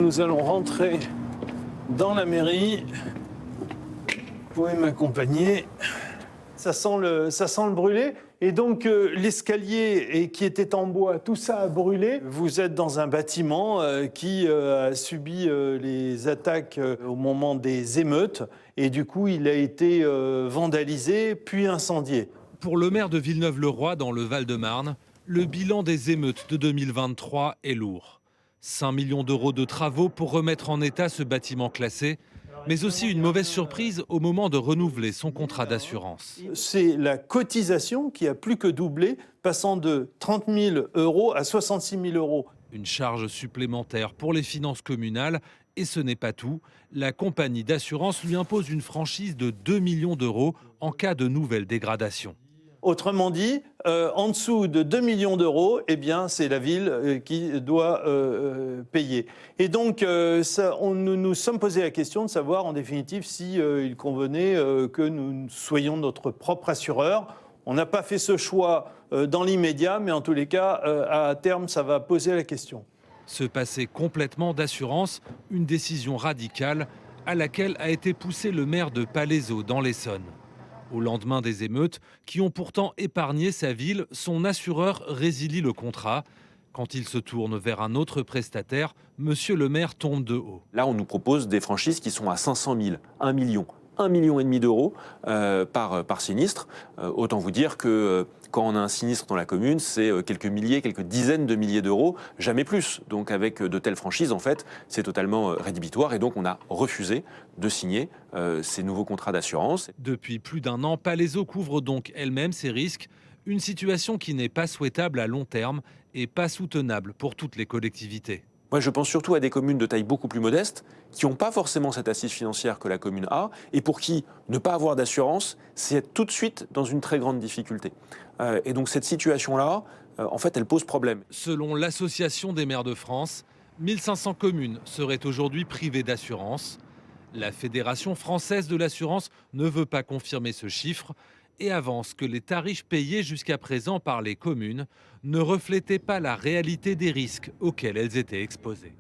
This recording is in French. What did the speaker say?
Nous allons rentrer dans la mairie. Vous pouvez m'accompagner. Ça sent le brûlé. Et donc l'escalier qui était en bois, tout ça a brûlé. Vous êtes dans un bâtiment qui a subi les attaques au moment des émeutes. Et du coup, il a été vandalisé puis incendié. Pour le maire de Villeneuve-le-Roi, dans le Val-de-Marne, le bilan des émeutes de 2023 est lourd. 5 millions d'euros de travaux pour remettre en état ce bâtiment classé, mais aussi une mauvaise surprise au moment de renouveler son contrat d'assurance. C'est la cotisation qui a plus que doublé, passant de 30 000 euros à 66 000 euros. Une charge supplémentaire pour les finances communales. Et ce n'est pas tout. La compagnie d'assurance lui impose une franchise de 2 millions d'euros en cas de nouvelle dégradation. Autrement dit, en dessous de 2 millions d'euros, eh bien, c'est la ville qui doit payer. Et donc, nous nous sommes posé la question de savoir, en définitive, il convenait que nous soyons notre propre assureur. On n'a pas fait ce choix dans l'immédiat, mais en tous les cas, à terme, ça va poser la question. Se passer complètement d'assurance, une décision radicale à laquelle a été poussé le maire de Palaiseau dans l'Essonne. Au lendemain des émeutes, qui ont pourtant épargné sa ville, son assureur résilie le contrat. Quand il se tourne vers un autre prestataire, monsieur le maire tombe de haut. Là, on nous propose des franchises qui sont à 500 000, 1 million. 1,5 million d'euros par sinistre. Autant vous dire que quand on a un sinistre dans la commune, c'est quelques milliers, quelques dizaines de milliers d'euros, jamais plus. Donc avec de telles franchises, en fait, c'est totalement rédhibitoire. Et donc on a refusé de signer ces nouveaux contrats d'assurance. Depuis plus d'un an, Palaiseau couvre donc elle-même ses risques. Une situation qui n'est pas souhaitable à long terme et pas soutenable pour toutes les collectivités. Moi, je pense surtout à des communes de taille beaucoup plus modeste, qui n'ont pas forcément cette assise financière que la commune a, et pour qui ne pas avoir d'assurance, c'est être tout de suite dans une très grande difficulté. Et donc cette situation-là, en fait, elle pose problème. Selon l'Association des maires de France, 1500 communes seraient aujourd'hui privées d'assurance. La Fédération française de l'assurance ne veut pas confirmer ce chiffre et avance que les tarifs payés jusqu'à présent par les communes ne reflétaient pas la réalité des risques auxquels elles étaient exposées.